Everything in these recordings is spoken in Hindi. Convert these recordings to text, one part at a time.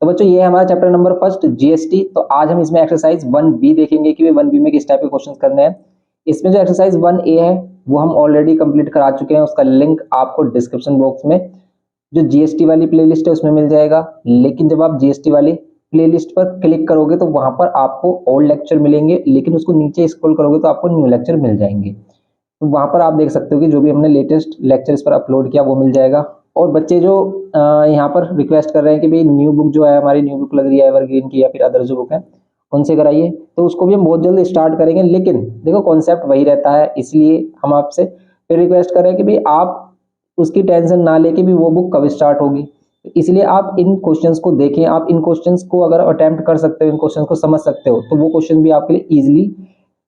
बच्चों ये है हमारा चैप्टर नंबर फर्स्ट जीएसटी। तो आज हम इसमें एक्सरसाइज 1B देखेंगे कि 1B में किस टाइप के क्वेश्चन करने हैं। इसमें जो एक्सरसाइज 1A है वो हम ऑलरेडी कंप्लीट करा चुके हैं, उसका लिंक आपको डिस्क्रिप्शन बॉक्स में जो जीएसटी वाली प्लेलिस्ट है उसमें मिल जाएगा। लेकिन जब आप जीएसटी वाली प्लेलिस्ट पर क्लिक करोगे तो वहां पर आपको ओल्ड लेक्चर मिलेंगे, लेकिन उसको नीचे स्क्रॉल करोगे तो आपको न्यू लेक्चर मिल जाएंगे। तो वहां पर आप देख सकते हो कि जो भी हमने लेटेस्ट लेक्चर इस पर अपलोड किया वो मिल जाएगा। और बच्चे जो यहाँ पर रिक्वेस्ट कर रहे हैं कि भाई न्यू बुक जो है हमारी न्यू बुक लग रही है एवरग्रीन की या फिर अदर जो बुक है उनसे कराइए, तो उसको भी हम बहुत जल्द स्टार्ट करेंगे। लेकिन देखो कॉन्सेप्ट वही रहता है, इसलिए हम आपसे फिर रिक्वेस्ट कर रहे हैं कि भाई आप उसकी टेंशन ना लेके भी वो बुक कब स्टार्ट होगी। इसलिए आप इन क्वेश्चंस को देखें, आप इन क्वेश्चंस को अगर अटेम्प्ट कर सकते हो, इन क्वेश्चंस को समझ सकते हो, तो वो क्वेश्चन भी आपके लिए इजीली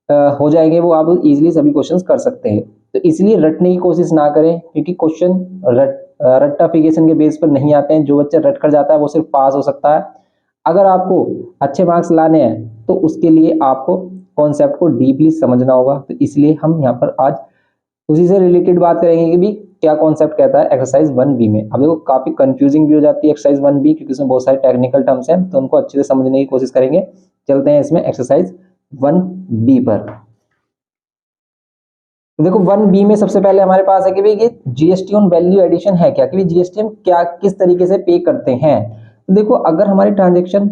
हो जाएंगे, वो आप इजीली सभी क्वेश्चंस कर सकते हैं। तो इसलिए रटने की कोशिश ना करें, क्योंकि क्वेश्चन रट्टाफिकेशन के बेस पर नहीं आते हैं। जो बच्चा रट कर जाता है वो सिर्फ पास हो सकता है। अगर आपको अच्छे मार्क्स लाने हैं तो उसके लिए आपको कॉन्सेप्ट को डीपली समझना होगा। तो इसलिए हम यहाँ पर आज उसी से रिलेटेड बात करेंगे कि भी क्या कॉन्सेप्ट कहता है एक्सरसाइज 1B में। अब देखो काफी कंफ्यूजिंग भी हो जाती है एक्सरसाइज 1B, क्योंकि इसमें बहुत सारे टेक्निकल टर्म्स हैं, तो उनको अच्छे से समझने की कोशिश करेंगे। चलते हैं इसमें एक्सरसाइज 1B पर। तो देखो 1B में सबसे पहले हमारे पास है कि भाई ये जीएसटी ऑन वैल्यू एडिशन है क्या, कि भाई जीएसटी हम क्या किस तरीके से पे करते हैं। तो देखो अगर हमारी ट्रांजेक्शन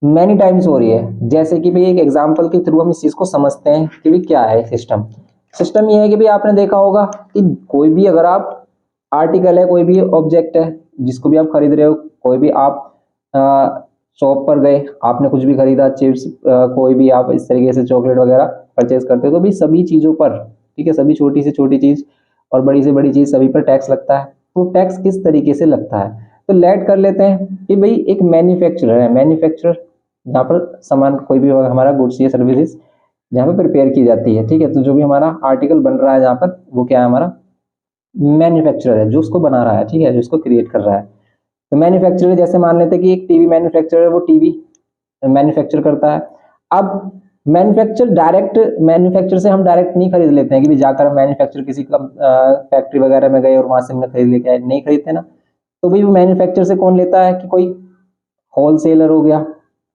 मैनी टाइम्स हो रही है, जैसे कि भाई एक एग्जांपल के थ्रू हम इस चीज को समझते हैं कि भाई क्या है सिस्टम। सिस्टम ये है कि भाई आपने देखा होगा कि कोई भी अगर आप आर्टिकल है, कोई भी ऑब्जेक्ट है जिसको भी आप खरीद रहे हो, कोई भी आप शॉप पर गए, आपने कुछ भी खरीदा, चिप्स कोई भी आप इस तरीके से चॉकलेट वगैरह परचेज करते हो, तो भाई सभी चीजों पर, ठीक है, सभी छोटी से छोटी चीज और बड़ी से बड़ी चीज सभी पर टैक्स लगता है। तो टैक्स किस तरीके से लगता है, तो लेट कर लेते हैं कि भाई एक मैन्युफैक्चरर है, मैन्युफैक्चरर जहाँ पर सामान कोई भी हमारा गुड्स या सर्विसेज जहाँ पर प्रिपेयर की जाती है, ठीक है। तो जो भी हमारा आर्टिकल बन रहा है जहाँ पर, वो क्या है, हमारा मैन्युफैक्चरर है जो उसको बना रहा है, ठीक है, जो उसको क्रिएट कर रहा है। तो मैन्युफैक्चरर जैसे मान लेते हैं कि एक टीवी मैन्युफैक्चरर है, वो टीवी मैन्युफैक्चर करता है। अब मैन्युफैक्चर डायरेक्ट मैन्युफैक्चर से हम डायरेक्ट नहीं खरीद लेते हैं कि भी जाकर हम मैन्युफैक्चर किसी फैक्ट्री वगैरह में गए और वहां से हमने खरीद लेके आए, नहीं खरीदते ना। तो भाई वो मैन्युफैक्चर से कौन लेता है, कि कोई होलसेलर हो गया,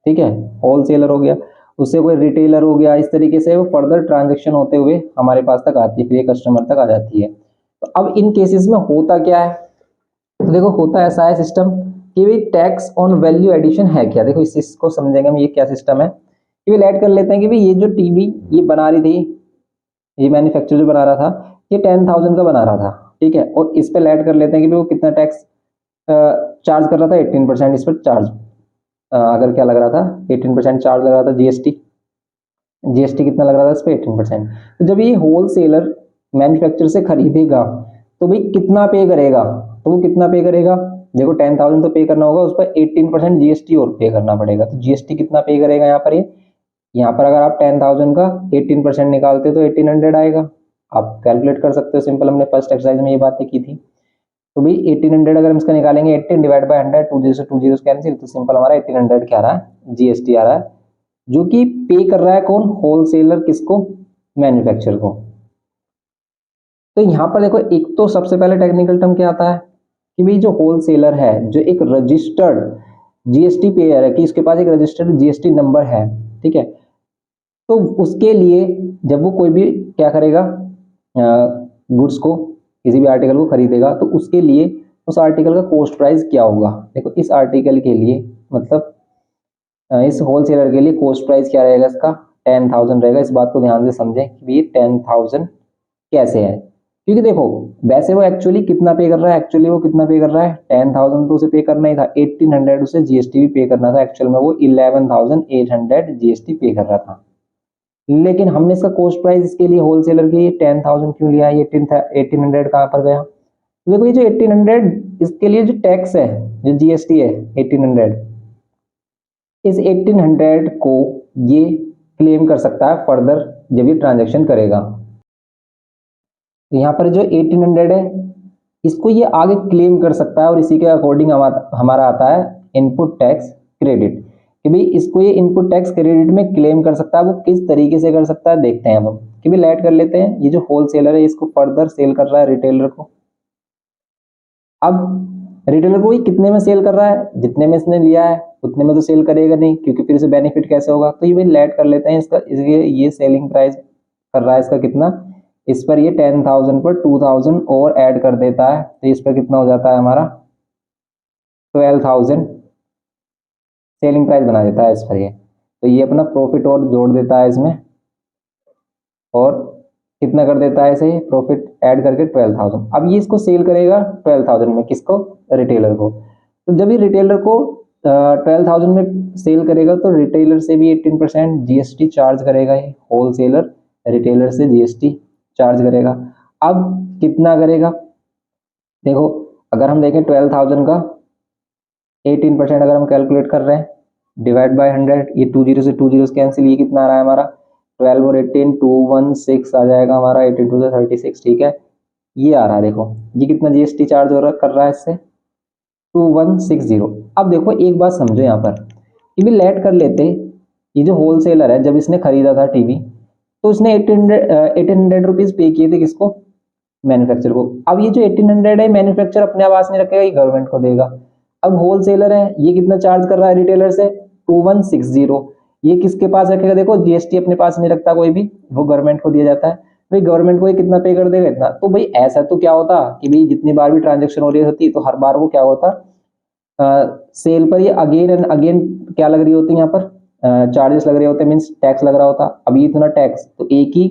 ठीक है, होलसेलर हो गया, उससे कोई रिटेलर हो गया। इस तरीके से वो फर्दर ट्रांजेक्शन होते हुए हमारे पास तक आती है, फिर ये कस्टमर तक आ जाती है। तो अब इन केसेस में होता क्या है, तो देखो होता ऐसा है सिस्टम कि भाई टैक्स ऑन वैल्यू एडिशन है क्या। देखो इस चीज को समझेंगे हम, ये क्या सिस्टम है कि भाई ऐड कर लेते हैं कि भाई ये जो टीवी ये बना रही थी, ये मैन्युफैक्चर जो बना रहा था, ये 10,000 का बना रहा था, ठीक है। और इस पे ऐड कर लेते हैं कि वो कितना टैक्स चार्ज कर रहा था, 18% इस पर चार्ज अगर क्या लग रहा था, 18% चार्ज लग रहा था जीएसटी। जीएसटी कितना लग रहा था इस पर, 18%। तो जब ये होलसेलर मैन्युफैक्चर से खरीदेगा तो भाई कितना पे करेगा, तो वो कितना पे करेगा, देखो 10,000 तो पे करना होगा, उस पर 18% जीएसटी और पे करना पड़ेगा। तो जीएसटी कितना पे करेगा यहाँ पर, ये यहाँ पर अगर आप 10,000 का 18% निकालते तो 1800 आएगा। आप कैलकुलेट कर सकते हो सिंपल, हमने फर्स्ट एक्सरसाइज में ये बातें की थी। तो भाई 1800 अगर हम इसका निकालेंगे, 18 डिवाइड बाय 100, 2 जीरो से 2 जीरो कैंसिल, तो सिंपल हमारा 1800 क्या आ रहा है, जीएसटी आ रहा है, जो कि पे कर रहा है कौन, होलसेलर, किसको, मैन्युफैक्चर को। तो यहाँ पर देखो एक तो सबसे पहले टेक्निकल टर्म क्या आता है कि भाई जो होलसेलर है, जो एक रजिस्टर्ड जीएसटी पेयर है, कि इसके पास एक रजिस्टर्ड जीएसटी नंबर है, ठीक है। तो उसके लिए जब वो कोई भी क्या करेगा, गुड्स को, किसी भी आर्टिकल को खरीदेगा, तो उसके लिए उस आर्टिकल का कॉस्ट प्राइस क्या होगा। देखो इस आर्टिकल के लिए, मतलब इस होलसेलर के लिए कॉस्ट प्राइस क्या रहेगा, इसका 10,000 रहेगा। इस बात को ध्यान से समझें कि ये 10,000 कैसे है, क्योंकि देखो वैसे वो एक्चुअली कितना पे कर रहा है, एक्चुअली वो कितना पे कर रहा है, 10,000 तो उसे पे करना ही था, 1800 उसे जीएसटी भी पे करना था। एक्चुअल में वो 11,800 जीएसटी पे कर रहा था, लेकिन हमने इसका कॉस्ट प्राइस इसके लिए होलसेलर के 10,000 क्यों लिया, ये 1800 कहाँ पर गया। तो देखो ये जो 1800 इसके लिए जो टैक्स है, जो जीएसटी है 1800, इस 1800 को ये क्लेम कर सकता है फर्दर जब ये ट्रांजेक्शन करेगा। तो यहाँ पर जो 1800 है इसको ये आगे क्लेम कर सकता है, और इसी के अकॉर्डिंग हमारा आता है इनपुट टैक्स क्रेडिट, कि भाई इसको ये इनपुट टैक्स क्रेडिट में क्लेम कर सकता है। वो किस तरीके से कर सकता है देखते हैं हम, कि भाई ऐड कर लेते हैं, ये जो होलसेलर है इसको फर्दर सेल कर रहा है रिटेलर को। अब रिटेलर को ही कितने में सेल कर रहा है, जितने में इसने लिया है उतने में तो सेल करेगा नहीं, क्योंकि फिर उसे बेनिफिट कैसे होगा। तो ये लेट कर लेते हैं इसका, इसलिए ये सेलिंग प्राइस कर रहा है इसका कितना, इस पर ये 10,000 पर 2,000 और ऐड कर देता है, तो इस पर कितना हो जाता है हमारा 12,000 सेलिंग प्राइस बना देता है इस पर ये। तो ये अपना प्रॉफिट और जोड़ देता है इसमें, और कितना कर देता है इसे प्रॉफिट ऐड करके 12,000। अब ये इसको सेल करेगा 12,000 में, किसको, रिटेलर को। तो जब ये रिटेलर को 12,000 में सेल करेगा तो रिटेलर से भी 18% जीएसटी चार्ज करेगा ये, होलसेलर रिटेलर से जीएसटी चार्ज करेगा। अब कितना करेगा, देखो अगर हम देखें 12,000 का 18% अगर हम कैलकुलेट कर रहे हैं डिवाइड बाय 100, ये 2 जीरो से 2 जीरो कैंसिल, ये कितना आ रहा है हमारा 12 और 18 216 आ जाएगा हमारा, 18 2 36, ठीक है। ये आ रहा है, देखो ये कितना जीएसटी चार्ज हो रहा कर रहा है इससे 2160। अब देखो एक बात समझो यहाँ पर, टीवी लेट कर लेते, ये जो होलसेलर है जब इसने खरीदा था टीवी तो उसने 1800 रुपीज पे किए थे किसको, मैन्युफैक्चर को। अब ये जो 1800 है मैन्युफैक्चर अपने आवास नहीं रखेगा, ये गवर्नमेंट को देगा। अब होलसेलर है ये कितना चार्ज कर रहा है रिटेलर से 2160, ये किसके पास रखेगा, देखो जीएसटी अपने पास नहीं रखता कोई भी, वो गवर्नमेंट को दिया जाता है। भाई गवर्नमेंट को ये कितना पे कर देगा, इतना। तो भाई ऐसा तो क्या होता कि भाई जितनी बार भी ट्रांजेक्शन हो रही होती तो हर बार वो क्या होता, सेल पर ये अगेन एंड अगेन क्या लग रही होती है यहाँ पर चार्जेस लग रहे होते, मीन्स टैक्स लग रहा होता। अब ये इतना टैक्स, तो एक ही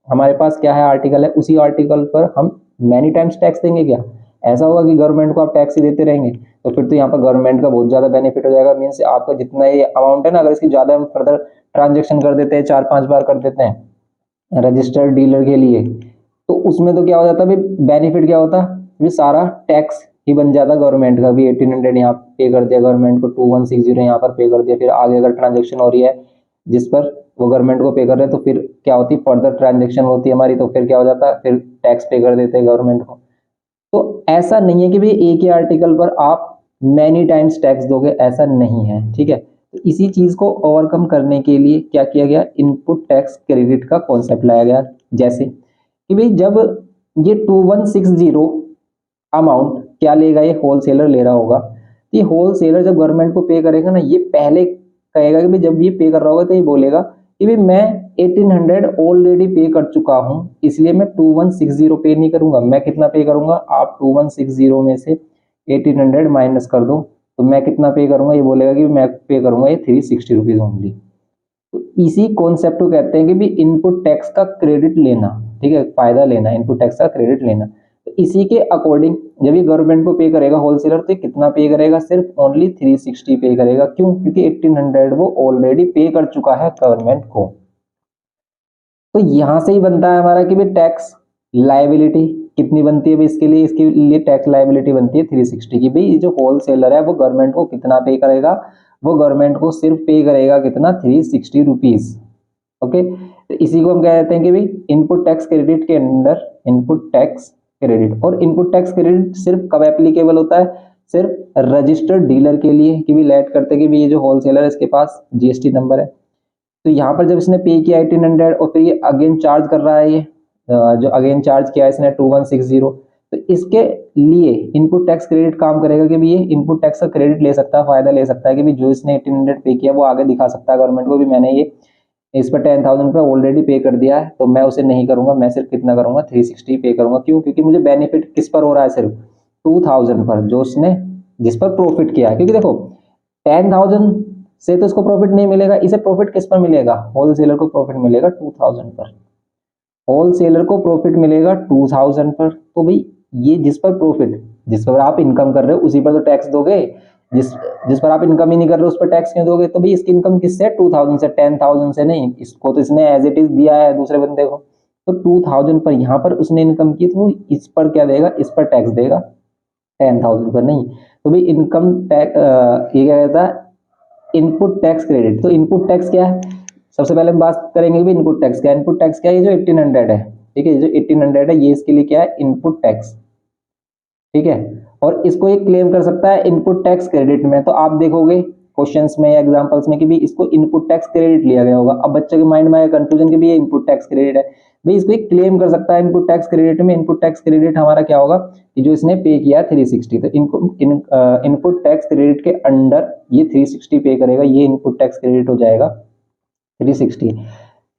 हमारे पास क्या है आर्टिकल है, उसी आर्टिकल पर हम मैनी टाइम्स टैक्स देंगे क्या, ऐसा होगा कि गवर्नमेंट को आप टैक्स ही देते रहेंगे, तो फिर तो यहाँ पर गवर्नमेंट का बहुत ज्यादा बेनिफिट हो जाएगा। मीन्स आपका जितना ये अमाउंट है ना, अगर इसकी ज्यादा हम फर्दर ट्रांजेक्शन कर देते हैं, 4-5 बार कर देते हैं रजिस्टर्ड डीलर के लिए, तो उसमें तो क्या हो जाता है, बेनिफिट क्या होता है, सारा टैक्स ही बन जाता गवर्नमेंट का भी। 1800 यहाँ पे कर दिया गवर्नमेंट को, 2160 यहाँ पर पे कर दिया, फिर आगे अगर ट्रांजेक्शन हो रही है जिस पर वो गवर्नमेंट को पे कर रहे हैं तो फिर क्या होती है फर्दर ट्रांजेक्शन होती है हमारी, तो फिर क्या हो जाता है, फिर टैक्स पे कर देते हैं गवर्नमेंट को। तो ऐसा नहीं है कि भाई एक ही आर्टिकल पर आप मैनी टाइम्स टैक्स दोगे, ऐसा नहीं है, ठीक है। तो इसी चीज को ओवरकम करने के लिए क्या किया गया, इनपुट टैक्स क्रेडिट का कॉन्सेप्ट लाया गया। जैसे कि भाई जब ये 2160 अमाउंट क्या लेगा, ये होलसेलर ले रहा होगा, तो ये होलसेलर जब गवर्नमेंट को पे करेगा ना, ये पहले कहेगा कि भाई जब ये पे कर रहा होगा तो ये बोलेगा कि भाई मैं 1800 ऑलरेडी पे कर चुका हूं, इसलिए मैं 2160 पे नहीं करूंगा। मैं कितना पे करूंगा, आप 2160 में से 1800 माइनस कर दो, तो मैं कितना पे करूंगा, ये बोलेगा कि मैं पे करूंगा ये 360 रुपीज ओनली। तो इसी कॉन्सेप्ट को कहते हैं कि भी इनपुट टैक्स का क्रेडिट लेना, ठीक है, फायदा लेना, इनपुट टैक्स का क्रेडिट लेना। तो इसी के अकॉर्डिंग जब ये गवर्नमेंट को पे करेगा होलसेलर, तो कितना पे करेगा, सिर्फ ओनली 360 पे करेगा। क्यों, क्योंकि 1800 वो ऑलरेडी पे कर चुका है गवर्नमेंट को। तो यहां से ही बनता है हमारा कि भाई टैक्स लायबिलिटी कितनी बनती है, भाई इसके लिए टैक्स लायबिलिटी बनती है 360 की। भाई जो होलसेलर है वो गवर्नमेंट को कितना पे करेगा, वो गवर्नमेंट को सिर्फ पे करेगा कितना 360 रुपीज। ओके, तो इसी को हम कह देते हैं कि भाई इनपुट टैक्स क्रेडिट के अंदर इनपुट टैक्स क्रेडिट। और इनपुट टैक्स क्रेडिट सिर्फ कब एप्लीकेबल होता है, सिर्फ रजिस्टर्ड डीलर के लिए, कि भी लेट करते कि भी ये जो होलसेलर है इसके पास जीएसटी नंबर है। तो यहाँ पर जब इसने पे किया 1800 और फिर ये अगेन चार्ज कर रहा है, ये जो अगेन चार्ज किया इसने 2160, तो इसके लिए इनपुट टैक्स क्रेडिट काम करेगा कि भी ये इनपुट टैक्स का क्रेडिट ले सकता है, फायदा ले सकता है कि भी जो इसने 1800 पे किया वो आगे दिखा सकता है गवर्नमेंट को भी मैंने ये इस पर 10,000 पे ऑलरेडी पे कर दिया है, तो मैं उसे नहीं करूंगा, मैं सिर्फ कितना करूंगा 360 पे करूंगा। क्यों, क्योंकि मुझे बेनिफिट किस पर हो रहा है, सिर्फ 2000 पर, जो उसने जिस पर प्रॉफिट किया है। क्योंकि देखो 10,000 से तो इसको प्रॉफिट नहीं मिलेगा, इसे प्रॉफिट किस पर मिलेगा, होलसेलर को प्रॉफिट मिलेगा 2000 पर, होलसेलर को प्रॉफिट मिलेगा 2000 पर। तो भाई ये जिस पर प्रॉफिट, जिस पर आप इनकम कर रहे हो उसी पर तो टैक्स दोगे, जिस जिस पर आप इनकम ही नहीं कर रहे उस पर टैक्स क्यों दोगे। तो भाई इसकी इनकम किससे, 2000 से, 10,000 से नहीं, इसको तो इसने एज इट इज दिया है दूसरे बंदे को, तो 2000 पर यहाँ पर उसने इनकम की, तो इस पर क्या देगा, इस पर टैक्स देगा, 10,000 पर नहीं। तो भाई इनकम टैक्स ये क्या कहता है, इनपुट टैक्स क्रेडिट। तो इनपुट टैक्स क्या है, सबसे पहले हम बात करेंगे भी इनपुट टैक्स क्या है। इनपुट टैक्स क्या है, ये जो 1800 है, ठीक है, जो 1800 है ये इसके लिए क्या है, इनपुट टैक्स, ठीक है। और इसको ये क्लेम कर सकता है इनपुट टैक्स क्रेडिट में। तो आप देखोगे क्वेश्चंस में या एग्जांपल्स में कि भी इसको इनपुट टैक्स क्रेडिट लिया गया होगा। अब बच्चे के माइंड में आया कंफ्यूजन कि भी ये इनपुट टैक्स क्रेडिट है, भाई इसको एक क्लेम कर सकता है इनपुट टैक्स क्रेडिट में। इनपुट टैक्स क्रेडिट हमारा क्या होगा कि जो इसने पे किया 360, तो इनपुट टैक्स क्रेडिट के अंडर ये 360 पे करेगा, ये इनपुट टैक्स क्रेडिट हो जाएगा 360।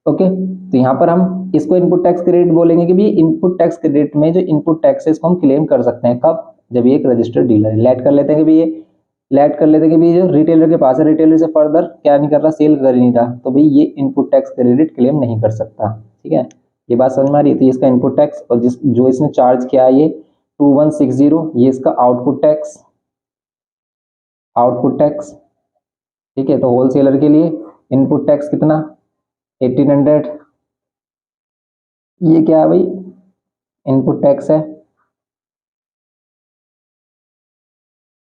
ओके, तो यहाँ पर हम इसको इनपुट टैक्स क्रेडिट बोलेंगे कि भी इनपुट टैक्स क्रेडिट में जो इनपुट टैक्स है इसको हम क्लेम कर सकते हैं कब, जब ये एक रजिस्टर्ड डीलर है। लेट कर लेते हैं कि भी ये लेट कर लेते हैं कि भी जो रिटेलर के पास है, रिटेलर से फर्दर क्या नहीं कर रहा, सेल कर ही नहीं रहा, तो भाई ये इनपुट टैक्स क्रेडिट क्लेम नहीं कर सकता। ठीक है, ये बात समझ में आ रही है। तो इसका इनपुट टैक्स और जो इसने चार्ज किया है ये 2160, ये इसका आउटपुट टैक्स। ठीक है, तो होलसेलर के लिए इनपुट टैक्स कितना 1800, ये क्या है भाई इनपुट टैक्स है,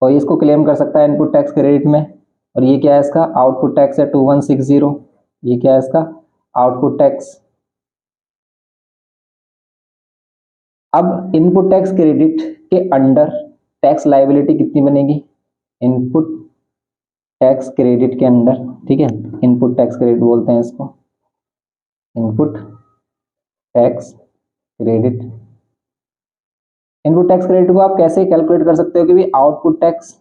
और इसको क्लेम कर सकता है इनपुट टैक्स क्रेडिट में। और ये क्या है इसका आउटपुट टैक्स है 2160, ये क्या है इसका आउटपुट टैक्स। अब इनपुट टैक्स क्रेडिट के अंडर टैक्स लायबिलिटी कितनी बनेगी, इनपुट टैक्स क्रेडिट के अंडर, ठीक है, इनपुट टैक्स क्रेडिट बोलते हैं इसको, input tax credit. Input tax credit को आप कैसे कैलकुलेट कर सकते हो कि भी output tax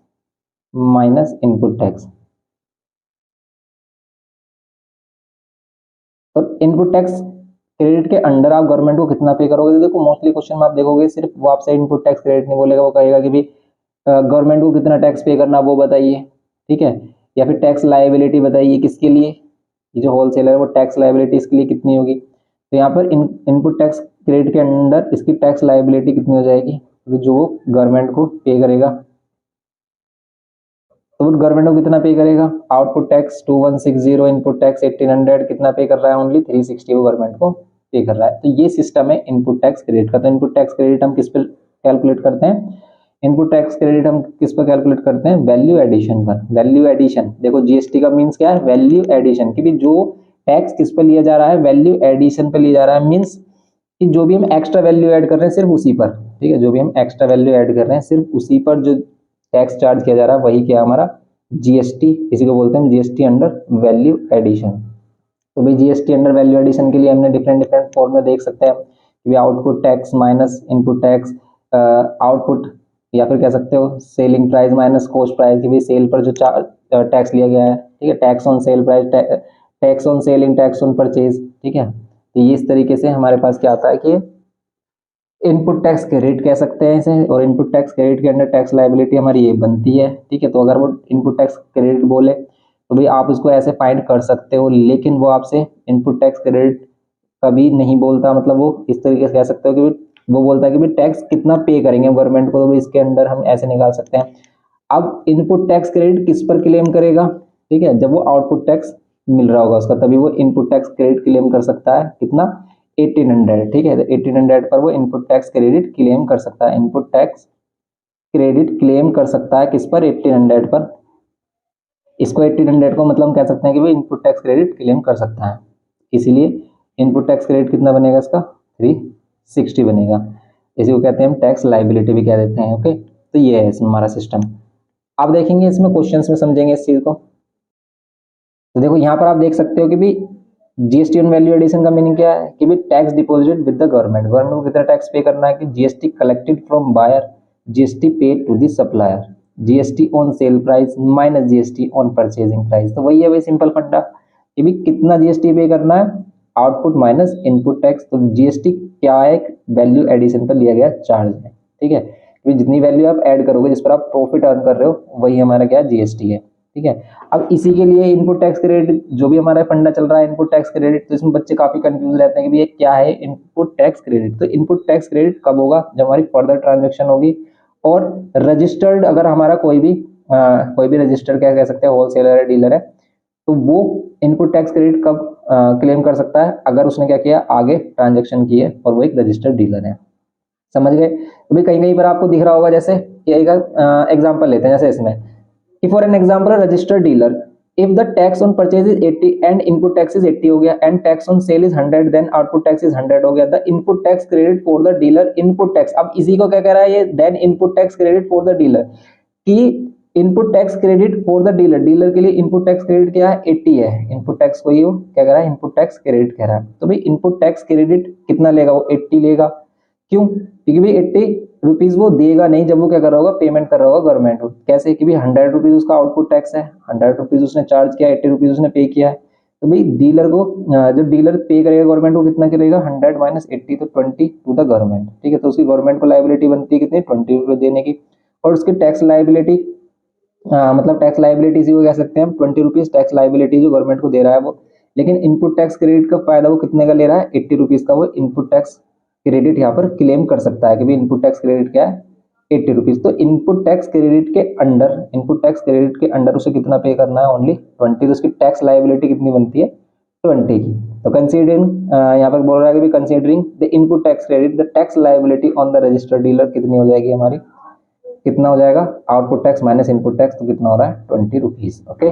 minus input tax. तो इनपुट टैक्स क्रेडिट के अंडर आप गवर्नमेंट को कितना पे करोगे, तो देखो मोस्टली क्वेश्चन में आप देखोगे सिर्फ वो आपसे इनपुट टैक्स क्रेडिट नहीं बोलेगा, वो कहेगा कि भी गवर्नमेंट को कितना टैक्स पे करना वो बताइए। ठीक है, या फिर टैक्स लायबिलिटी बताइए किसके लिए, ये जो होलसेलर है वो टैक्स लायबिलिटी इसके लिए कितनी होगी। तो यहाँ पर इनपुट टैक्स क्रेडिट के अंडर इसकी टैक्स लायबिलिटी कितनी हो जाएगी, तो जो वो गवर्नमेंट को पे करेगा। तो वो गवर्नमेंट को कितना पे करेगा, आउटपुट टैक्स 2160, इनपुट टैक्स 1800, कितना पे कर रहा है ओनली 360 वो गवर्नमेंट को पे कर रहा है। तो ये सिस्टम है इनपुट टैक्स क्रेडिट का। तो इनपुट टैक्स क्रेडिट हम किस पर कैलकुलेट करते हैं, इनपुट टैक्स क्रेडिट हम किस पर कैलकुलेट करते हैं, वैल्यू एडिशन पर। वैल्यू एडिशन देखो जीएसटी का मीन्स क्या है, वैल्यू एडिशन, कि जो टैक्स किस पर लिया जा रहा है, वैल्यू एडिशन पर लिया जा रहा है। मीन्स कि जो भी हम एक्स्ट्रा वैल्यू ऐड कर रहे हैं सिर्फ उसी पर, ठीक है, जो भी हम एक्स्ट्रा वैल्यू ऐड कर रहे हैं सिर्फ उसी पर जो टैक्स चार्ज किया जा रहा है वही क्या हमारा जीएसटी, इसी को बोलते हैं जीएसटी अंडर वैल्यू एडिशन। तो भाई जीएसटी अंडर वैल्यू एडिशन के लिए हमने डिफरेंट फॉर्मूला देख सकते हैं कि output tax minus input tax, output या फिर कह सकते हो selling price minus cost price, की भी सेल पर जो टैक्स लिया गया है, ठीक है, tax on sale price, tax on selling, tax on purchase. ठीक है, तो ये इस तरीके से हमारे पास क्या आता है कि इनपुट टैक्स क्रेडिट कह सकते हैं इसे, और इनपुट टैक्स क्रेडिट के अंडर टैक्स लायबिलिटी हमारी ये बनती है। ठीक है, तो अगर वो इनपुट टैक्स क्रेडिट बोले तो भाई आप इसको ऐसे फाइंड कर सकते हो, लेकिन वो आपसे इनपुट टैक्स क्रेडिट कभी नहीं बोलता, मतलब वो इस तरीके से कह सकते हो कि वो बोलता है कि भाई टैक्स कितना पे करेंगे गवर्नमेंट को, तो इसके अंडर हम ऐसे निकाल सकते हैं। अब इनपुट टैक्स क्रेडिट किस पर क्लेम करेगा, ठीक है, जब वो आउटपुट टैक्स मिल रहा होगा उसका, तभी वो इनपुट टैक्स क्रेडिट क्लेम कर सकता है, कितना 1800। ठीक है, तो 1800 पर वो इनपुट टैक्स क्रेडिट क्लेम कर सकता है, इनपुट टैक्स क्रेडिट क्लेम कर सकता है किस पर, 1800 पर। इसको 1800 को मतलब कह सकते हैं कि वो इनपुट टैक्स क्रेडिट क्लेम कर सकता है, इसीलिए इनपुट टैक्स क्रेडिट कितना बनेगा इसका 360 बनेगा। इसी को कहते हैं हम टैक्स लायबिलिटी भी कह देते हैं। ओके, तो ये है इसमें हमारा सिस्टम। आप देखेंगे इसमें क्वेश्चंस में समझेंगे इस चीज को। तो देखो यहाँ पर आप देख सकते हो कि भी जीएसटी ऑन वैल्यू एडिशन का मीनिंग क्या है कि भी tax deposited with the government, government को कितना टैक्स पे करना है कि GST collected from buyer, GST paid to the supplier, GST on sale price minus GST on purchasing price. तो वही है भाई सिंपल फंडा कि भी कितना जीएसटी पे करना है, आउटपुट माइनस इनपुट टैक्स। तो जीएसटी क्या है, वैल्यू एडिशन पर लिया गया चार्ज है। ठीक है, तो जितनी वैल्यू आप ऐड करोगे जिस पर आप प्रॉफिट अर्न कर रहे हो वही हमारा क्या जीएसटी है। ठीक है, अब इसी के लिए इनपुट टैक्स क्रेडिट जो भी हमारा फंडा चल रहा है इनपुट टैक्स क्रेडिट, तो इसमें बच्चे काफी कंफ्यूज रहते हैं कि ये क्या है इनपुट टैक्स क्रेडिट। तो इनपुट टैक्स क्रेडिट कब होगा, जब हमारी फर्दर ट्रांजेक्शन होगी और रजिस्टर्ड, अगर हमारा कोई भी रजिस्टर्ड क्या कह सकते हैं होलसेलर है, डीलर है, तो वो इनपुट टैक्स क्रेडिट कब क्लेम कर सकता है, अगर उसने क्या किया आगे ट्रांजेक्शन की है और वो एक रजिस्टर्ड डीलर है। समझ गए। तो भाई कहीं कहीं पर आपको दिख रहा होगा, जैसे एग्जाम्पल लेते हैं, जैसे इसमें for an example registered dealer, if the tax on purchase is 80 and input tax is 80 हो गया and tax on sale is 100, then output tax is 100 हो गया, the input tax credit for the dealer input tax. अब इसी को क्या कह रहा है ये, then input tax credit for the dealer, कि input tax credit for the dealer, dealer के लिए इनपुट टैक्स क्रेडिट क्या है 80 है, इनपुट टैक्स को ये क्या कह रहा है इनपुट टैक्स क्रेडिट कह रहा है। तो भाई इनपुट टैक्स क्रेडिट कितना लेगा वो 80 लेगा, क्यों, क्योंकि भाई 80 रुपीज वो देगा नहीं जब वो क्या कर रहा होगा पेमेंट कर रहा होगा गवर्नमेंट को, कैसे कि भाई 100 रुपीज उसका आउटपुट टैक्स है, 100 रुपीज उसने चार्ज किया, 80 रुपीज उसने पे किया है। तो भाई डीलर को जब डीलर पे करेगा गवर्नमेंट को कितना करेगा 100 माइनस 80 तो 20 टू द गवर्नमेंट, ठीक है। तो उसकी गवर्नमेंट को लाइबिलिटी बनती है कितनी 20 रुपये देने की, और उसकी टैक्स लाइबिलिटी मतलब टैक्स लाइबिलिटी इसी को कह सकते हैं हम 20 रुपीज टैक्स लाइबिलिटी जो गवर्नमेंट को दे रहा है वो। लेकिन इनपुट टैक्स क्रेडिट का फायदा वो कितने का ले रहा है 80 रुपीज का वो इनपुट टैक्स क्रेडिट यहाँ पर क्लेम कर सकता है कि भाई इनपुट टैक्स क्रेडिट क्या है 80 रुपीज। तो इनपुट टैक्स क्रेडिट के अंडर, इनपुट टैक्स क्रेडिट के अंडर उसे कितना पे करना है ओनली 20, तो उसकी टैक्स लाइबिलिटी कितनी बनती है 20 की। तो कंसीडरिंग यहाँ पर बोल रहा है कि considering the input tax credit the tax liability on the registered dealer कितनी हो जाएगी हमारी, कितना हो जाएगा output tax minus input tax, तो कितना हो रहा है 20 रुपीज। ओके,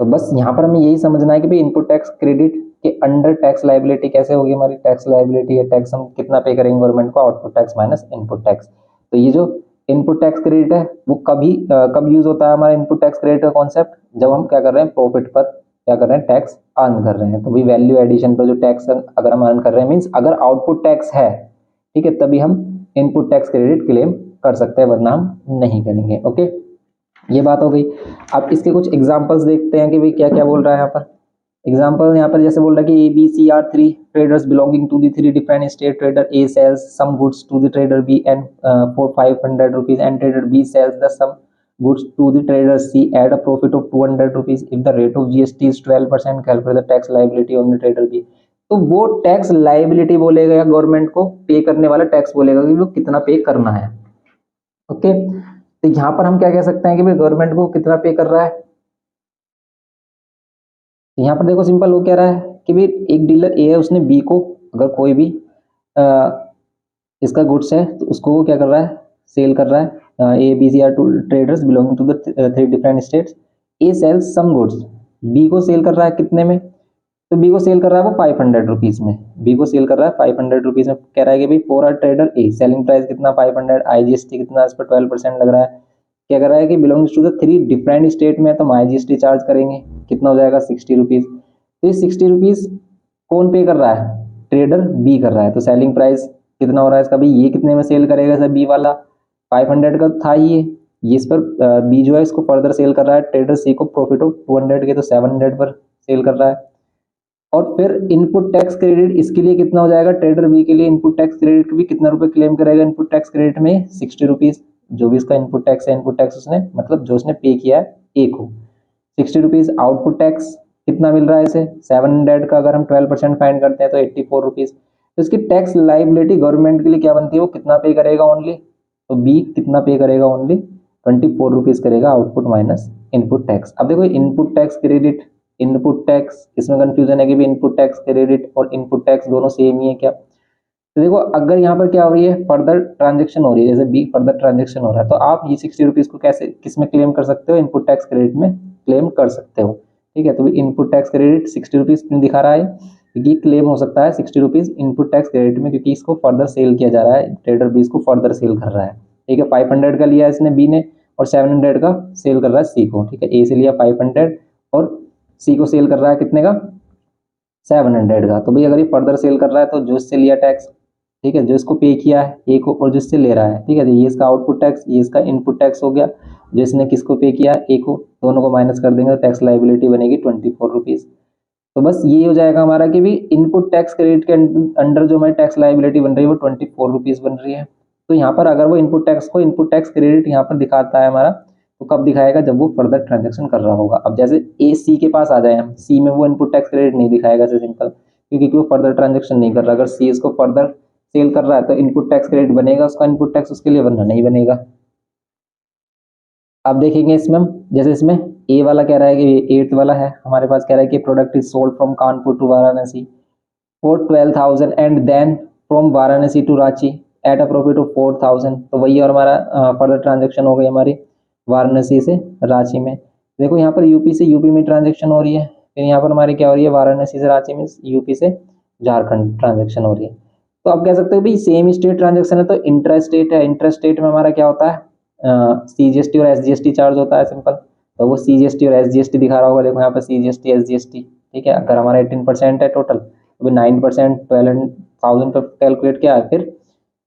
तो बस यहाँ पर हमें यही समझना है कि भाई इनपुट टैक्स क्रेडिट के अंडर टैक्स लाइबिलिटी कैसे होगी हमारी, टैक्स लाइबिलिटी है टैक्स हम कितना पे करेंगे गवर्नमेंट को output tax minus input tax. तो ये जो इनपुट टैक्स क्रेडिट है वो कब यूज होता है हमारा इनपुट टैक्स क्रेडिट का कॉन्सेप्ट, जब हम क्या कर रहे हैं प्रॉफिट पर क्या कर रहे हैं टैक्स अर्न कर रहे हैं। तो भाई वैल्यू एडिशन पर जो टैक्स अगर हम अर्न कर रहे हैं मीन्स अगर आउटपुट टैक्स है, ठीक है, तभी हम इनपुट टैक्स क्रेडिट क्लेम कर सकते हैं, वरना हम नहीं करेंगे। ओके, ये बात हो गई। अब इसके कुछ एग्जांपल्स देखते हैं कि भाई क्या क्या बोल रहा है यहाँ पर। एग्जांपल यहाँ पर जैसे बोल रहा है कि ABC are three traders belonging to the three different state. Trader A sells some goods to the trader B and for 500 rupees, and trader B sells the some goods to the trader C at a profit of 200 rupees. If the rate of GST is 12%, calculate the tax liability on the trader B. तो वो टैक्स लाइबिलिटी बोलेगा या गवर्नमेंट को पे करने वाला टैक्स बोलेगा कि वो कितना पे करना है। ओके, तो यहाँ पर हम क्या कह सकते हैं कि भाई गवर्नमेंट को कितना पे कर रहा है। यहाँ पर देखो सिंपल वो कह रहा है कि भाई एक डीलर ए है, उसने बी को अगर कोई भी इसका गुड्स है तो उसको वो क्या कर रहा है सेल कर रहा है। ABC are two traders belonging to the three different states. A sells some goods, B को सेल कर रहा है कितने में, तो बी को सेल कर रहा है वो 500 रुपीज में, बी को सेल कर रहा है 500 रुपीज में। कह रहा है कि भाई for our trader A selling price कितना 500, IGST कितना, इस पर 12% लग रहा है। क्या कर रहा है कि belongs to the three different state में, तो हम IGST चार्ज करेंगे, कितना हो जाएगा 60 रुपीज। तो ये 60 रुपीज कौन पे कर रहा है, ट्रेडर बी कर रहा है। तो सेलिंग प्राइस कितना हो रहा है इसका, भाई ये कितने में सेल करेगा सर बी वाला 500 का था ये इस पर बी जो है इसको फर्दर सेल कर रहा है ट्रेडर सी को प्रॉफिट ऑफ 200 के, तो 700 पर सेल कर रहा है। और फिर इनपुट टैक्स क्रेडिट इसके लिए कितना हो जाएगा, ट्रेडर बी के लिए इनपुट टैक्स क्रेडिट भी कितना रुपए क्लेम करेगा इनपुट टैक्स क्रेडिट में 60 रुपीज, जो भी इसका इनपुट टैक्स है, इनपुट टैक्स उसने मतलब जो उसने पे किया है ए को 60 रुपीज। आउटपुट टैक्स कितना मिल रहा है इसे 700 का, अगर हम 12% फाइंड करते हैं तो 84 रुपीज। तो इसकी टैक्स लाइबिलिटी गवर्नमेंट के लिए क्या बनती है, वो कितना पे करेगा ओनली, तो बी कितना पे करेगा ओनली 24 रुपीज करेगा आउटपुट माइनस इनपुट टैक्स। अब देखो input tax credit input tax, इसमें कंफ्यूजन है कि भी इनपुट टैक्स क्रेडिट और इनपुट टैक्स दोनों सेम ही है क्या। तो देखो अगर यहाँ पर क्या हो रही है फर्दर ट्रांजेक्शन हो रही है, जैसे बी फर्दर ट्रांजेक्शन हो रहा है, तो आप ये 60 रुपीज को कैसे किस में क्लेम कर सकते हो, इनपुट टैक्स क्रेडिट में क्लेम कर सकते हो, ठीक है। तो इनपुट टैक्स क्रेडिट 60 रुपीज क्यों दिखा रहा है, क्योंकि क्लेम हो सकता है 60 रुपीज इनपुट टैक्स क्रेडिट में, क्योंकि इसको फर्दर सेल किया जा रहा है, ट्रेडर बी इसको फर्दर सेल कर रहा है, ठीक है। 500 का लिया इसने बी ने और 700 का सेल कर रहा है सी को, ठीक है। ए से लिया 500 और सी को सेल कर रहा है कितने का 700 का। तो भाई अगर ये फर्दर सेल कर रहा है तो जो इससे लिया टैक्स, ठीक है, जो इसको पे किया है ए को और जिससे ले रहा है, ठीक है, तो ये इसका आउटपुट टैक्स ये इसका इनपुट टैक्स हो गया, जो इसने किसको पे किया ए को, दोनों को माइनस कर देंगे तो टैक्स लाइबिलिटी बनेगी 24 रुपीज। तो बस ये हो जाएगा हमारा कि भी इनपुट टैक्स क्रेडिट के अंडर जो हमारी टैक्स लाइबिलिटी बन रही है वो 24 रुपीज बन रही है। तो यहाँ पर अगर वो इनपुट टैक्स क्रेडिट यहाँ पर दिखाता है हमारा, तो कब दिखाएगा, जब वो फर्दर ट्रांजेक्शन कर रहा होगा। अब जैसे ए सी के पास आ जाए हम, सी में वो इनपुट टैक्स क्रेडिट नहीं दिखाएगा सिंपल, क्योंकि वो फर्दर ट्रांजेक्शन नहीं कर रहा। अगर सी इसको फर्दर सेल कर रहा है तो इनपुट टैक्स क्रेडिट बनेगा उसका, इनपुट टैक्स उसके लिए वरना नहीं बनेगा। अब देखेंगे इसमें हम, जैसे इसमें ए वाला कह रहा है कि 8th वाला है हमारे पास, कह रहा है कि product is sold from Kanpur to Varanasi for 12,000 and then from Varanasi to Ranchi at a profit of 4,000। तो वही और हमारा फर्दर ट्रांजेक्शन हो गई हमारी वाराणसी से रांची में। देखो यहाँ पर यूपी से यूपी में ट्रांजेक्शन हो रही है, फिर यहाँ पर हमारी क्या हो रही है वाराणसी से रांची में, यूपी से झारखंड ट्रांजेक्शन हो रही है। तो आप कह सकते हो भाई सेम स्टेट ट्रांजेक्शन है तो इंट्रा स्टेट है, इंट्रा स्टेट में हमारा क्या होता है CGST और SGST चार्ज होता है सिंपल, तो वो CGST और SGST दिखा रहा होगा, देखो यहाँ पर CGST SGST, ठीक है। अगर हमारा 18% है टोटल, तो 9% 12,000 पर कैलकुलेट किया है, फिर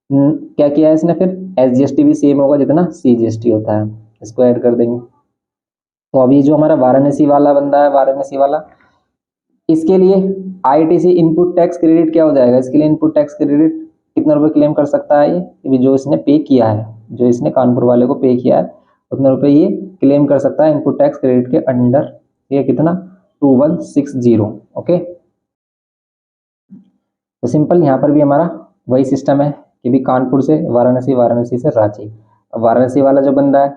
क्या किया है इसने, फिर SGST भी सेम होगा जितना CGST होता है, इसको ऐड कर देंगे। तो अभी जो हमारा वाराणसी वाला बंदा है, वाराणसी वाला, इसके लिए ITC इनपुट टैक्स क्रेडिट क्या हो जाएगा, इसके लिए इनपुट टैक्स क्रेडिट कितना रुपए क्लेम कर सकता है ये, जो इसने पे किया है, जो इसने कानपुर वाले को पे किया है, उतना रुपए ये क्लेम कर सकता है इनपुट टैक्स क्रेडिट के अंडर, ये कितना 2160। ओके, तो सिंपल यहाँ पर भी हमारा वही सिस्टम है कि भी कानपुर से वाराणसी, वाराणसी से रांची। वाराणसी वाला जो बंदा है,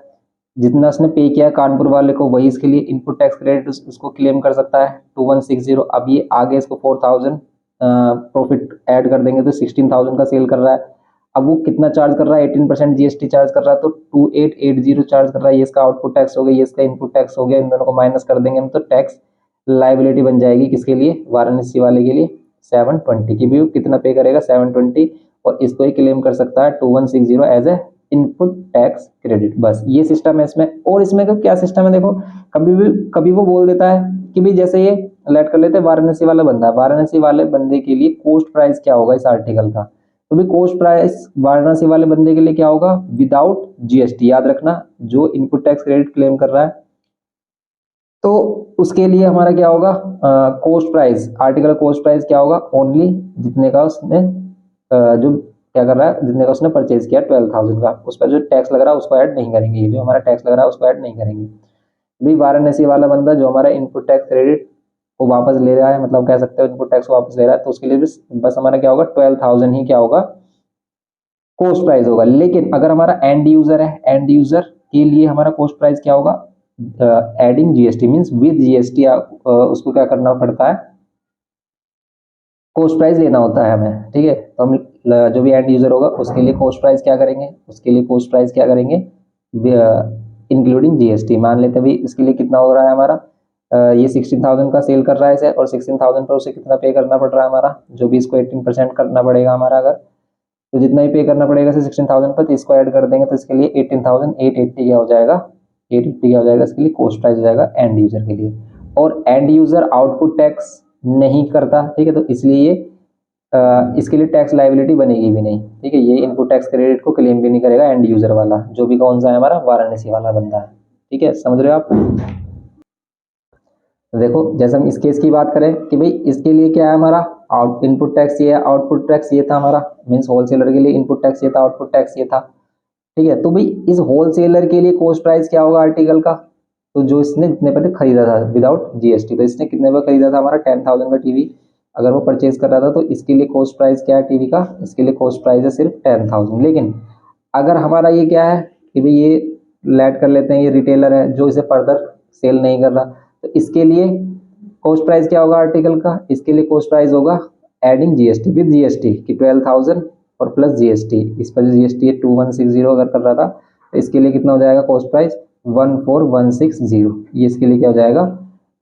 जितना उसने पे किया है कानपुर वाले को, वही इसके लिए इनपुट टैक्स क्रेडिट उसको क्लेम कर सकता है 2160। अब ये आगे इसको 4000 प्रॉफिट ऐड कर देंगे तो 16,000 का सेल कर रहा है। अब वो कितना चार्ज कर रहा है, 18% GST चार्ज कर रहा है, तो 2880 चार्ज कर रहा है। ये इसका आउटपुट टैक्स हो गया, ये इसका इनपुट टैक्स हो गया, इन दोनों को माइनस कर देंगे हम, तो टैक्स लाइबिलिटी बन जाएगी किसके लिए, वाराणसी वाले के लिए 720 की। भी कितना पे करेगा 720, और इसको ही क्लेम कर सकता है 2160 as a input tax credit. बस ये सिस्टम है इसमें। और इसमें का क्या सिस्टम है, देखो कभी वो बोल देता है कि भाई जैसे ये लेट कर लेते हैं वाराणसी वाला बंदा, वाराणसी वाले बंदे के लिए कॉस्ट प्राइस क्या होगा इस आर्टिकल का, तो भाई कॉस्ट प्राइस वाराणसी वाले बंदे के लिए क्या होगा, विदाउट GST। याद रखना, जो इनपुट टैक्स क्रेडिट क्लेम कर रहा है तो उसके लिए हमारा क्या होगा, cost price, article cost price क्या होगा, ओनली जितने का उसने जो क्या कर रहा है, जितने का उसने परचेज किया 12,000 का, उस पर जो टैक्स लग रहा है उसको ऐड नहीं करेंगे, जो हमारा टैक्स लग रहा है उसको ऐड नहीं करेंगे। भी वाराणसी वाला बंदा जो हमारा इनपुट टैक्स क्रेडिट को वापस ले रहा है, मतलब कह सकते हो इनपुट टैक्स को वापस ले रहा है, तो उसके लिए बस हमारा क्या होगा 12,000 ही क्या होगा कॉस्ट प्राइस होगा। लेकिन अगर हमारा एंड यूजर है, एंड यूजर के लिए हमारा कॉस्ट प्राइस क्या होगा, adding GST means with GST उसको क्या करना पड़ता है, कॉस्ट प्राइस लेना होता है हमें, ठीक है। तो हम जो भी एंड यूजर होगा उसके लिए कॉस्ट प्राइस क्या करेंगे, उसके लिए कॉस्ट प्राइस क्या करेंगे इंक्लूडिंग GST। मान लेते भी इसके लिए कितना हो रहा है हमारा, ये 16,000 का सेल कर रहा है इसे, और 16,000 पर उसे कितना पे करना पड़ रहा है हमारा, जो भी इसको 18% करना पड़ेगा हमारा, अगर तो जितना ही पे करना पड़ेगा 16,000 पर, तो इसको ऐड कर देंगे तो इसके लिए 18,880 क्या हो जाएगा, 880 क्या हो जाएगा, इसके लिए कॉस्ट प्राइस हो जाएगा एंड यूजर के लिए। और एंड यूजर आउटपुट टैक्स नहीं करता, ठीक है, तो इसलिए ये इसके लिए टैक्स लाइबिलिटी बनेगी भी नहीं, ठीक है। ये इनपुट टैक्स क्रेडिट को क्लेम भी नहीं करेगा एंड यूजर वाला, जो भी कौन सा है हमारा वाराणसी वाला बंदा है, ठीक है, समझ रहे हो आप। तो देखो जैसे हम इस केस की बात करें कि भाई इसके लिए क्या है हमारा, आउट इनपुट टैक्स ये है, आउटपुट टैक्स ये था हमारा, मीन्स होलसेलर के लिए इनपुट टैक्स ये था, आउटपुट टैक्स ये था, ठीक है। तो भाई इस होलसेलर के लिए कॉस्ट प्राइस क्या होगा आर्टिकल का, तो जो इसने जितने पर खरीदा था विदाउट GST, तो इसने कितने पर खरीदा था हमारा 10,000 का टीवी, अगर वो परचेज कर रहा था तो इसके लिए कॉस्ट प्राइस क्या है टीवी का, इसके लिए कॉस्ट प्राइस है सिर्फ 10,000। लेकिन अगर हमारा ये क्या है कि भाई ये लेट कर लेते हैं, ये रिटेलर है जो इसे फर्दर सेल नहीं कर रहा, तो इसके लिए कॉस्ट प्राइस क्या होगा आर्टिकल का, इसके लिए कॉस्ट प्राइस होगा एडिंग GST विद GST की 12,000 और प्लस GST, इस पर जो GST है 2160 अगर कर रहा था, तो इसके लिए कितना हो जाएगा कॉस्ट प्राइस 14,160, ये इसके लिए क्या हो जाएगा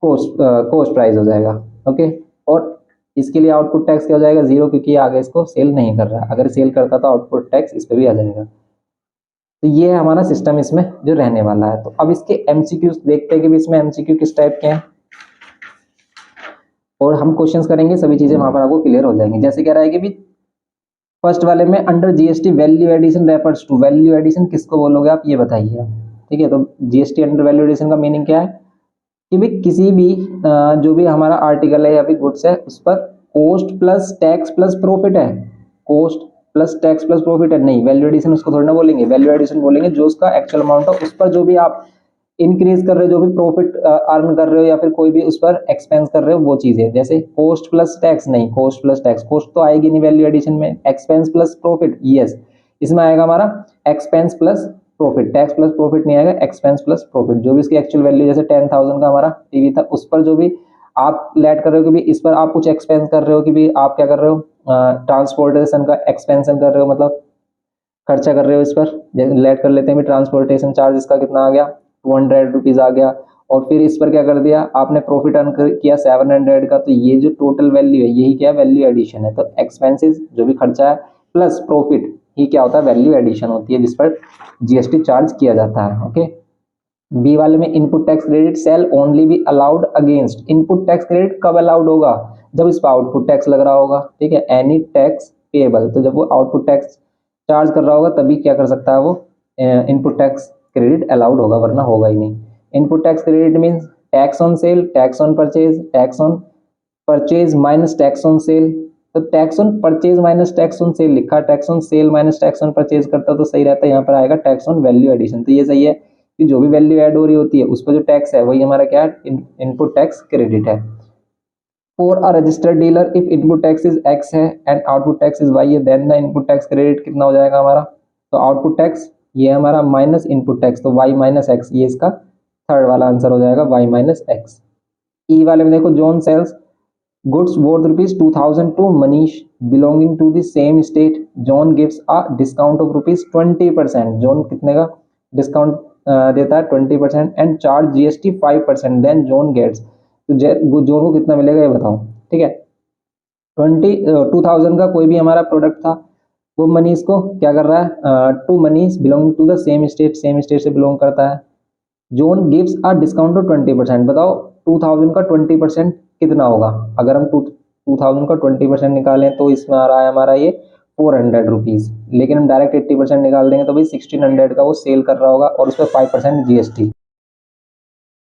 कॉस्ट प्राइस हो जाएगा, ओके। और इसके लिए आउटपुट टैक्स क्या हो जाएगा 0, क्योंकि आगे इसको सेल नहीं कर रहा है, अगर सेल करता तो आउटपुट टैक्स इस पर भी आ जाएगा। तो ये है हमारा सिस्टम इसमें जो रहने वाला है। तो अब इसके MCQ देखते हैं कि इसमें MCQ किस टाइप के हैं, और हम क्वेश्चंस करेंगे, सभी चीजें वहां पर आपको क्लियर हो जाएंगी। जैसे कह रहा है कि भी फर्स्ट वाले में under GST value addition refers to, value addition किसको बोलोगे आप ये बताइए, ठीक है। तो GST अंडर वैल्यू एडिशन का मीनिंग क्या है कि भाई किसी भी जो भी हमारा आर्टिकल है या फिर गुड्स है उस पर cost plus tax plus profit है, cost plus tax plus profit है, नहीं वैल्यू एडिशन उसको थोड़ा ना बोलेंगे, वैल्यू एडिशन बोलेंगे जो उसका एक्चुअल अमाउंट हो, उस पर जो भी आप इंक्रीज कर रहे हो, जो भी प्रॉफिट अर्न कर रहे हो या फिर कोई भी उस पर एक्सपेंस कर रहे हो वो चीज है। जैसे कॉस्ट प्लस टैक्स, नहीं कॉस्ट प्लस टैक्स, कॉस्ट तो आएगी नहीं वैल्यू एडिशन में, एक्सपेंस प्लस प्रॉफिट, यस इसमें आएगा हमारा expense plus profit, tax plus profit नहीं आएगा, एक्सपेंस प्लस प्रॉफिट, जो भी इसकी एक्चुअल वैल्यू जैसे 10,000 का हमारा टीवी था उस पर जो भी आप लेट कर रहे हो कि भी इस पर आप कुछ एक्सपेंस कर रहे हो कि भी आप क्या कर रहे हो ट्रांसपोर्टेशन का एक्सपेंशन कर रहे हो, मतलब खर्चा कर रहे हो इस पर, लेट कर लेते हैं भी ट्रांसपोर्टेशन चार्ज इसका कितना आ गया 200 रुपीज आ गया, और फिर इस पर क्या कर दिया आपने प्रॉफिट अर्न किया 700 का, तो ये जो टोटल वैल्यू है यही क्या वैल्यू एडिशन है। तो एक्सपेंसेस जो भी खर्चा है प्लस प्रॉफिट ही क्या होता है, वैल्यू एडिशन होती है जिस पर जीएसटी चार्ज किया जाता है। ओके, बी वाले में input tax credit sale only be allowed against, input tax credit कब अलाउड होगा, जब इस पर आउटपुट टैक्स लग रहा होगा। ठीक है, एनी टैक्स पेएबल, तो जब वो आउटपुट टैक्स चार्ज कर रहा होगा तभी क्या कर सकता है वो इनपुट टैक्स क्रेडिट अलाउड होगा, वरना होगा ही नहीं। Input tax credit means tax on sale, tax on purchase, tax on purchase minus tax on sale. तो tax on purchase minus tax on sale लिखा, tax on sale minus tax on purchase करता तो सही रहता है, यहाँ पर आएगा टैक्स ऑन वैल्यू एडिशन। तो ये सही है कि जो भी वैल्यू ऐड हो रही होती है उस पर जो टैक्स है वही हमारा क्या है, इनपुट टैक्स क्रेडिट है। For a registered dealer if input tax is X है and output tax is Y है, then the input tax credit कितना हो जाएगा हमारा, तो आउटपुट टैक्स ये हमारा माइनस इनपुट टैक्स, तो वाई माइनस एक्स, ये इसका थर्ड वाला आंसर हो जाएगा, वाई माइनस एक्स। ई वाले में देखो, John sells goods worth rupees 2000 to Manish belonging to the same state. John gives a discount of rupees 20%. John कितने का डिस्काउंट देता है 20% and charge GST 5%, then John gets, तो जॉन को कितना मिलेगा ये बताओ। ठीक है, 2000 का कोई भी हमारा प्रोडक्ट था, वो मनीष को क्या कर रहा है, to Manish belonging to the same state, same state से बिलोंग करता है। John gives a discount of 20%, बताओ 2000 का 20% कितना होगा, अगर हम 2000 का 20% निकालें तो इसमें आ रहा है हमारा ये 400 रुपीज़, लेकिन हम डायरेक्ट 80% निकाल देंगे तो भाई 1600 का वो सेल कर रहा होगा और उस पर 5% जीएसटी,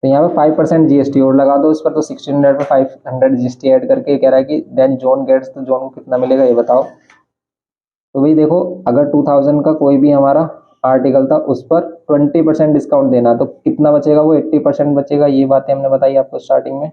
तो यहाँ पे 5% जीएसटी और लगा दो इस पर, तो 1600 पे 500 जीएसटी ऐड करके कह रहा है कि देन जोन गेट्स, तो जोन को कितना मिलेगा ये बताओ। तो भाई देखो, अगर 2000 का कोई भी हमारा आर्टिकल था उस पर 20% डिस्काउंट देना, तो कितना बचेगा, वो 80% बचेगा। ये बातें हमने बताई आपको स्टार्टिंग में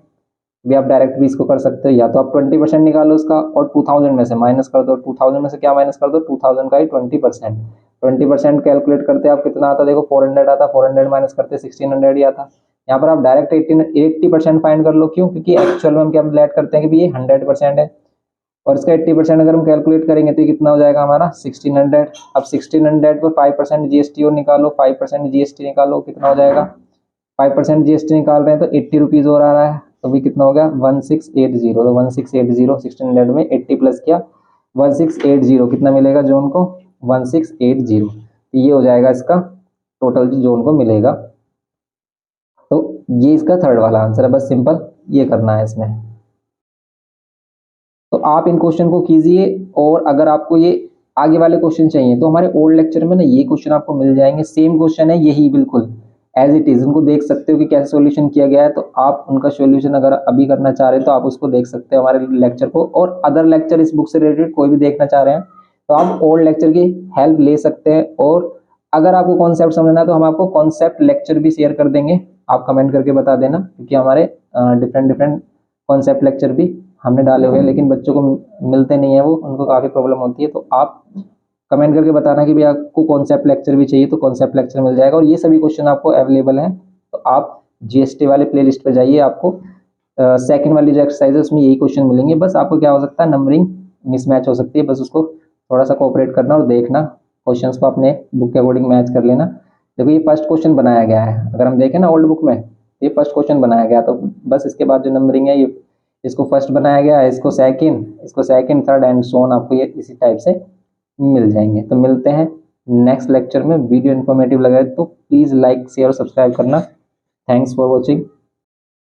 भी, आप डायरेक्ट भी इसको कर सकते हो, या तो आप 20% निकालो उसका और 2000 में से माइनस कर दो, 2000 में से क्या माइनस कर दो, 2000 का ही 20%, 20% कैलकुलेट करते आप कितना आता, देखो 400 आता, 400 माइनस करते 1600 ही आता। यहाँ पर आप डायरेक्ट 80% फाइंड कर लो, क्यों, क्योंकि एक्चुअल में हम क्या लेट करते हैं कि ये 100% है, और इसका 80% अगर हम कैलकुलेट करेंगे तो कितना हो जाएगा हमारा 1600। अब 1600 पर 5% जीएसटी और निकालो, 5% जीएसटी निकालो, कितना हो जाएगा, 5% जीएसटी निकाल रहे हैं तो 80 रुपीज़ और आ रहा है, तो भी कितना हो गया 1680, तो 1680 1600 में 80 प्लस किया 1680, कितना मिलेगा जोन को 1680, तो ये हो जाएगा इसका टोटल जो जोन को मिलेगा। तो ये इसका थर्ड वाला आंसर है, बस सिंपल ये करना है इसमें। तो आप इन क्वेश्चन को कीजिए, और अगर आपको ये आगे वाले क्वेश्चन चाहिए तो हमारे ओल्ड लेक्चर में ना ये क्वेश्चन आपको मिल जाएंगे, सेम क्वेश्चन है यही बिल्कुल एज इट इज, उनको देख सकते हो कि कैसे सॉल्यूशन किया गया है। तो आप उनका सॉल्यूशन अगर अभी करना चाह रहे हैं तो आप उसको देख सकते हो हमारे लेक्चर को, और अदर लेक्चर इस बुक से रिलेटेड कोई भी देखना चाह रहे हैं तो आप ओल्ड लेक्चर की हेल्प ले सकते हैं। और अगर आपको कॉन्सेप्ट समझना है तो हम आपको कॉन्सेप्ट लेक्चर भी शेयर कर देंगे, आप कमेंट करके बता देना, क्योंकि हमारे डिफरेंट डिफरेंट कॉन्सेप्ट लेक्चर भी हमने डाले हुए हैं, लेकिन बच्चों को मिलते नहीं है, वो उनको काफ़ी प्रॉब्लम होती है। तो आप कमेंट करके बताना कि भाई आपको कॉन्सेप्ट लेक्चर भी चाहिए, तो कॉन्सेप्ट लेक्चर मिल जाएगा, और ये सभी क्वेश्चन आपको अवेलेबल हैं। तो आप जीएसटी वाले प्लेलिस्ट पर जाइए, आपको सेकंड वाली जो एक्सरसाइज है उसमें यही क्वेश्चन मिलेंगे। बस आपको क्या हो सकता है, नंबरिंग मिसमैच हो सकती है, बस उसको थोड़ा सा कोऑपरेट करना और देखना, क्वेश्चंस को अपने बुक के अकॉर्डिंग मैच कर लेना। देखो ये फर्स्ट क्वेश्चन बनाया गया है, अगर हम देखें ना ओल्ड बुक में ये फर्स्ट क्वेश्चन बनाया गया, तो बस इसके बाद जो नंबरिंग है ये इसको फर्स्ट बनाया गया है, इसको second third and so on, आपको ये इसी टाइप से मिल जाएंगे। तो मिलते हैं नेक्स्ट लेक्चर में। वीडियो इन्फॉर्मेटिव लगा तो प्लीज़ लाइक शेयर और सब्सक्राइब करना। Thanks for watching.